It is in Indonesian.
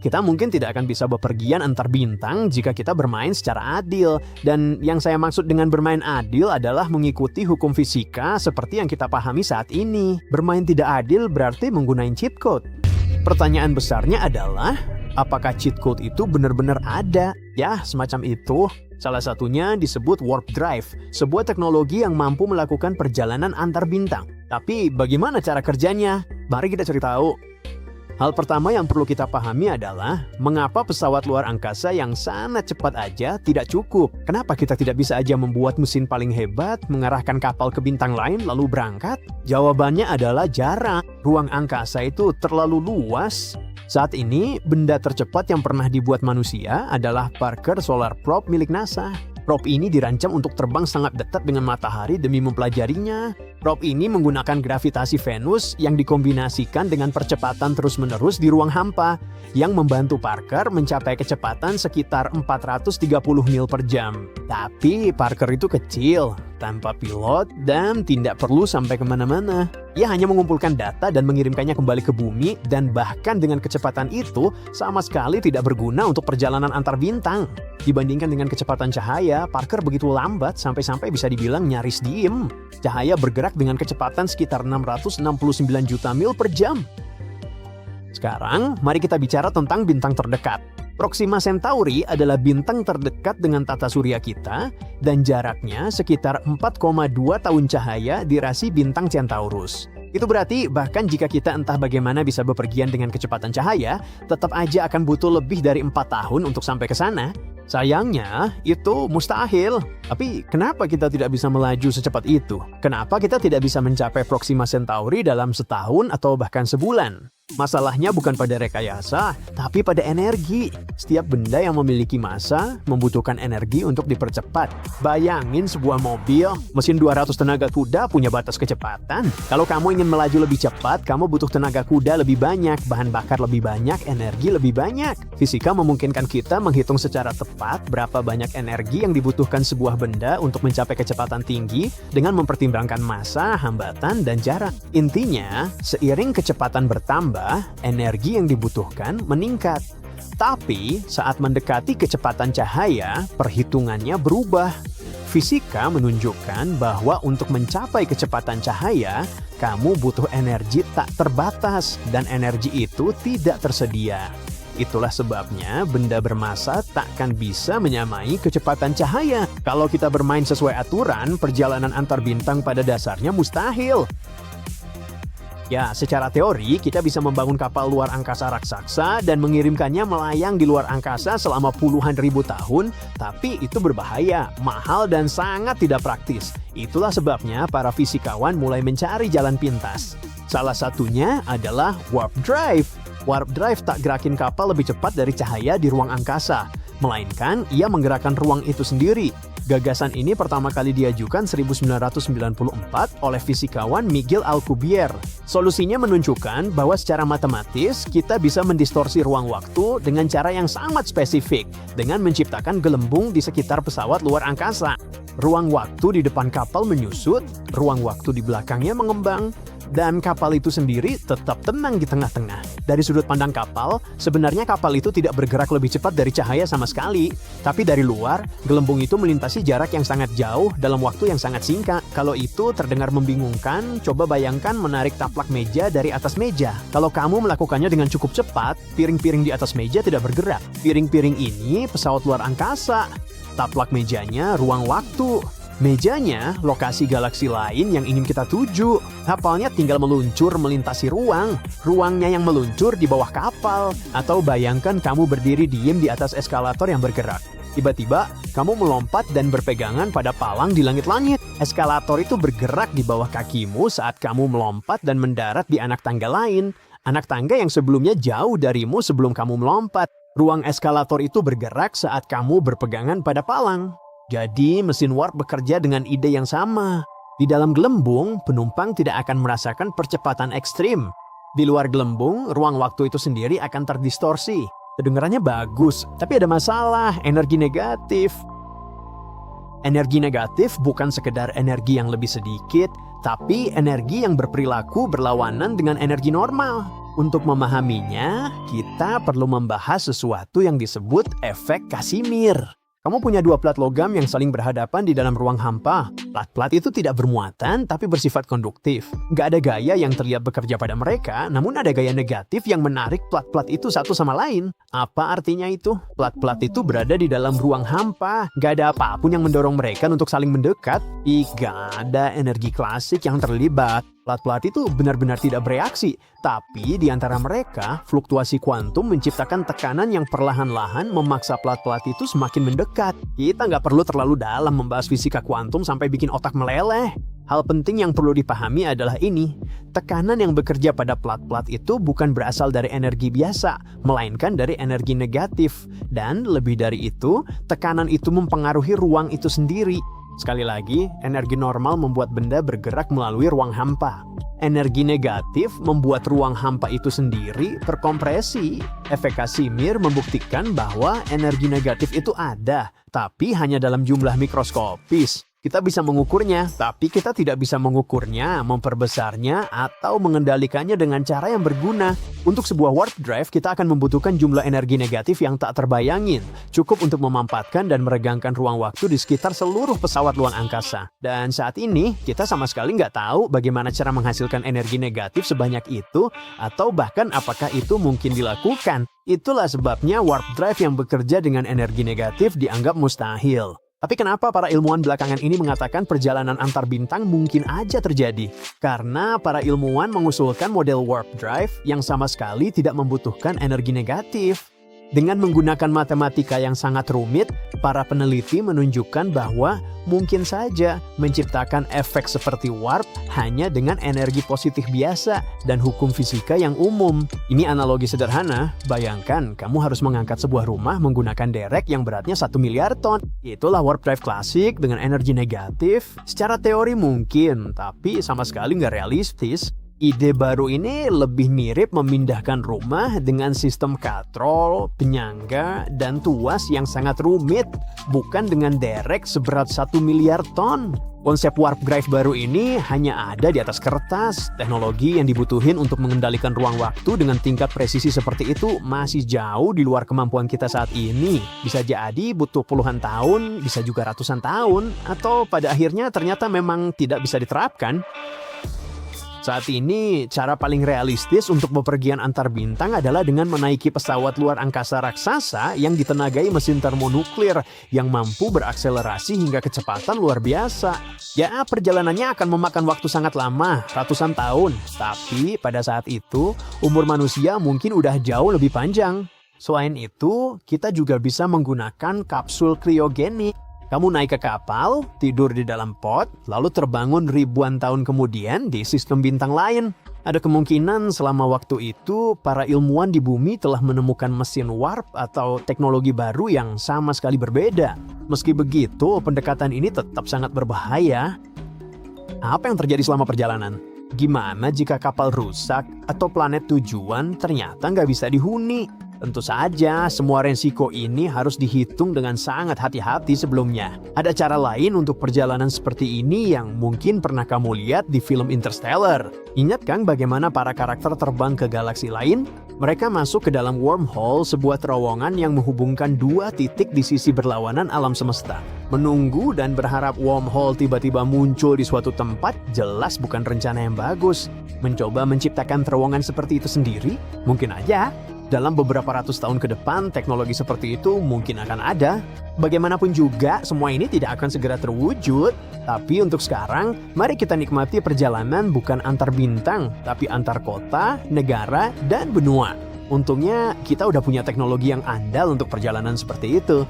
Kita mungkin tidak akan bisa bepergian antar bintang jika kita bermain secara adil. Dan yang saya maksud dengan bermain adil adalah mengikuti hukum fisika seperti yang kita pahami saat ini. Bermain tidak adil berarti menggunakan cheat code. Pertanyaan besarnya adalah, apakah cheat code itu benar-benar ada? Ya, semacam itu. Salah satunya disebut warp drive, sebuah teknologi yang mampu melakukan perjalanan antar bintang. Tapi bagaimana cara kerjanya? Mari kita cari tahu. Hal pertama yang perlu kita pahami adalah mengapa pesawat luar angkasa yang sangat cepat aja tidak cukup. Kenapa kita tidak bisa aja membuat mesin paling hebat, mengarahkan kapal ke bintang lain lalu berangkat? Jawabannya adalah jarak. Ruang angkasa itu terlalu luas. Saat ini, benda tercepat yang pernah dibuat manusia adalah Parker Solar Probe milik NASA. Probe ini dirancang untuk terbang sangat dekat dengan matahari demi mempelajarinya. Probe ini menggunakan gravitasi Venus yang dikombinasikan dengan percepatan terus-menerus di ruang hampa, yang membantu Parker mencapai kecepatan sekitar 430 mil per jam. Tapi Parker itu kecil, tanpa pilot, dan tidak perlu sampai kemana-mana. Ia hanya mengumpulkan data dan mengirimkannya kembali ke bumi, dan bahkan dengan kecepatan itu sama sekali tidak berguna untuk perjalanan antar bintang. Dibandingkan dengan kecepatan cahaya, Parker begitu lambat sampai-sampai bisa dibilang nyaris diem. Cahaya bergerak dengan kecepatan sekitar 669 juta mil per jam. Sekarang, mari kita bicara tentang bintang terdekat. Proxima Centauri adalah bintang terdekat dengan tata surya kita, dan jaraknya sekitar 4,2 tahun cahaya di rasi bintang Centaurus. Itu berarti bahkan jika kita entah bagaimana bisa bepergian dengan kecepatan cahaya, tetap aja akan butuh lebih dari 4 tahun untuk sampai ke sana. Sayangnya, itu mustahil. Tapi kenapa kita tidak bisa melaju secepat itu? Kenapa kita tidak bisa mencapai Proxima Centauri dalam setahun atau bahkan sebulan? Masalahnya bukan pada rekayasa, tapi pada energi. Setiap benda yang memiliki massa membutuhkan energi untuk dipercepat. Bayangin sebuah mobil, mesin 200 tenaga kuda punya batas kecepatan. Kalau kamu ingin melaju lebih cepat, kamu butuh tenaga kuda lebih banyak, bahan bakar lebih banyak, energi lebih banyak. Fisika memungkinkan kita menghitung secara tepat berapa banyak energi yang dibutuhkan sebuah benda untuk mencapai kecepatan tinggi dengan mempertimbangkan massa, hambatan, dan jarak. Intinya, seiring kecepatan bertambah, energi yang dibutuhkan meningkat. Tapi saat mendekati kecepatan cahaya, perhitungannya berubah. Fisika menunjukkan bahwa untuk mencapai kecepatan cahaya, kamu butuh energi tak terbatas dan energi itu tidak tersedia. Itulah sebabnya benda bermassa takkan bisa menyamai kecepatan cahaya. Kalau kita bermain sesuai aturan, perjalanan antar bintang pada dasarnya mustahil. Ya, secara teori kita bisa membangun kapal luar angkasa raksasa dan mengirimkannya melayang di luar angkasa selama puluhan ribu tahun, tapi itu berbahaya, mahal, dan sangat tidak praktis. Itulah sebabnya para fisikawan mulai mencari jalan pintas. Salah satunya adalah warp drive. Warp drive tak gerakin kapal lebih cepat dari cahaya di ruang angkasa, melainkan ia menggerakkan ruang itu sendiri. Gagasan ini pertama kali diajukan 1994 oleh fisikawan Miguel Alcubierre. Solusinya menunjukkan bahwa secara matematis kita bisa mendistorsi ruang waktu dengan cara yang sangat spesifik dengan menciptakan gelembung di sekitar pesawat luar angkasa. Ruang waktu di depan kapal menyusut, ruang waktu di belakangnya mengembang, dan kapal itu sendiri tetap tenang di tengah-tengah. Dari sudut pandang kapal, sebenarnya kapal itu tidak bergerak lebih cepat dari cahaya sama sekali. Tapi dari luar, gelembung itu melintasi jarak yang sangat jauh dalam waktu yang sangat singkat. Kalau itu terdengar membingungkan, coba bayangkan menarik taplak meja dari atas meja. Kalau kamu melakukannya dengan cukup cepat, piring-piring di atas meja tidak bergerak. Piring-piring ini pesawat luar angkasa. Taplak mejanya ruang waktu. Mejanya lokasi galaksi lain yang ingin kita tuju. Kapalnya tinggal meluncur melintasi ruang. Ruangnya yang meluncur di bawah kapal. Atau bayangkan kamu berdiri diem di atas eskalator yang bergerak. Tiba-tiba, kamu melompat dan berpegangan pada palang di langit-langit. Eskalator itu bergerak di bawah kakimu saat kamu melompat dan mendarat di anak tangga lain. Anak tangga yang sebelumnya jauh darimu sebelum kamu melompat. Ruang eskalator itu bergerak saat kamu berpegangan pada palang. Jadi, mesin warp bekerja dengan ide yang sama. Di dalam gelembung, penumpang tidak akan merasakan percepatan ekstrim. Di luar gelembung, ruang waktu itu sendiri akan terdistorsi. Kedengarannya bagus, tapi ada masalah, energi negatif. Energi negatif bukan sekedar energi yang lebih sedikit, tapi energi yang berperilaku berlawanan dengan energi normal. Untuk memahaminya, kita perlu membahas sesuatu yang disebut efek Casimir. Kamu punya dua plat logam yang saling berhadapan di dalam ruang hampa. Plat-plat itu tidak bermuatan tapi bersifat konduktif. Nggak ada gaya yang terlihat bekerja pada mereka, namun ada gaya negatif yang menarik plat-plat itu satu sama lain. Apa artinya itu? Plat-plat itu berada di dalam ruang hampa. Nggak ada apapun yang mendorong mereka untuk saling mendekat. Nggak ada energi klasik yang terlibat. Plat-plat itu benar-benar tidak bereaksi, tapi di antara mereka, fluktuasi kuantum menciptakan tekanan yang perlahan-lahan memaksa plat-plat itu semakin mendekat. Kita nggak perlu terlalu dalam membahas fisika kuantum sampai bikin otak meleleh. Hal penting yang perlu dipahami adalah ini, tekanan yang bekerja pada plat-plat itu bukan berasal dari energi biasa, melainkan dari energi negatif. Dan lebih dari itu, tekanan itu mempengaruhi ruang itu sendiri. Sekali lagi, energi normal membuat benda bergerak melalui ruang hampa. Energi negatif membuat ruang hampa itu sendiri terkompresi. Efek Casimir membuktikan bahwa energi negatif itu ada, tapi hanya dalam jumlah mikroskopis. Kita bisa mengukurnya, tapi kita tidak bisa mengukurnya, memperbesarnya, atau mengendalikannya dengan cara yang berguna. Untuk sebuah warp drive, kita akan membutuhkan jumlah energi negatif yang tak terbayangin. Cukup untuk memampatkan dan meregangkan ruang waktu di sekitar seluruh pesawat luar angkasa. Dan saat ini, kita sama sekali nggak tahu bagaimana cara menghasilkan energi negatif sebanyak itu, atau bahkan apakah itu mungkin dilakukan. Itulah sebabnya warp drive yang bekerja dengan energi negatif dianggap mustahil. Tapi kenapa para ilmuwan belakangan ini mengatakan perjalanan antar bintang mungkin aja terjadi? Karena para ilmuwan mengusulkan model warp drive yang sama sekali tidak membutuhkan energi negatif. Dengan menggunakan matematika yang sangat rumit, para peneliti menunjukkan bahwa mungkin saja menciptakan efek seperti warp hanya dengan energi positif biasa dan hukum fisika yang umum. Ini analogi sederhana, bayangkan kamu harus mengangkat sebuah rumah menggunakan derek yang beratnya 1 miliar ton. Itulah warp drive klasik dengan energi negatif. Secara teori mungkin, tapi sama sekali nggak realistis. Ide baru ini lebih mirip memindahkan rumah dengan sistem katrol, penyangga, dan tuas yang sangat rumit, bukan dengan derek seberat 1 miliar ton. Konsep warp drive baru ini hanya ada di atas kertas. Teknologi yang dibutuhin untuk mengendalikan ruang waktu dengan tingkat presisi seperti itu masih jauh di luar kemampuan kita saat ini. Bisa jadi butuh puluhan tahun, bisa juga ratusan tahun, atau pada akhirnya ternyata memang tidak bisa diterapkan. Saat ini, cara paling realistis untuk bepergian antar bintang adalah dengan menaiki pesawat luar angkasa raksasa yang ditenagai mesin termonuklir yang mampu berakselerasi hingga kecepatan luar biasa. Ya, perjalanannya akan memakan waktu sangat lama, ratusan tahun. Tapi pada saat itu, umur manusia mungkin udah jauh lebih panjang. Selain itu, kita juga bisa menggunakan kapsul kriogenik. Kamu naik ke kapal, tidur di dalam pot, lalu terbangun ribuan tahun kemudian di sistem bintang lain. Ada kemungkinan selama waktu itu, para ilmuwan di bumi telah menemukan mesin warp atau teknologi baru yang sama sekali berbeda. Meski begitu, pendekatan ini tetap sangat berbahaya. Apa yang terjadi selama perjalanan? Gimana jika kapal rusak atau planet tujuan ternyata nggak bisa dihuni? Tentu saja, semua resiko ini harus dihitung dengan sangat hati-hati sebelumnya. Ada cara lain untuk perjalanan seperti ini yang mungkin pernah kamu lihat di film Interstellar. Ingat kan bagaimana para karakter terbang ke galaksi lain? Mereka masuk ke dalam wormhole, sebuah terowongan yang menghubungkan dua titik di sisi berlawanan alam semesta. Menunggu dan berharap wormhole tiba-tiba muncul di suatu tempat jelas bukan rencana yang bagus. Mencoba menciptakan terowongan seperti itu sendiri? Mungkin aja. Dalam beberapa ratus tahun ke depan, teknologi seperti itu mungkin akan ada. Bagaimanapun juga, semua ini tidak akan segera terwujud. Tapi untuk sekarang, mari kita nikmati perjalanan bukan antar bintang, tapi antar kota, negara, dan benua. Untungnya, kita udah punya teknologi yang andal untuk perjalanan seperti itu.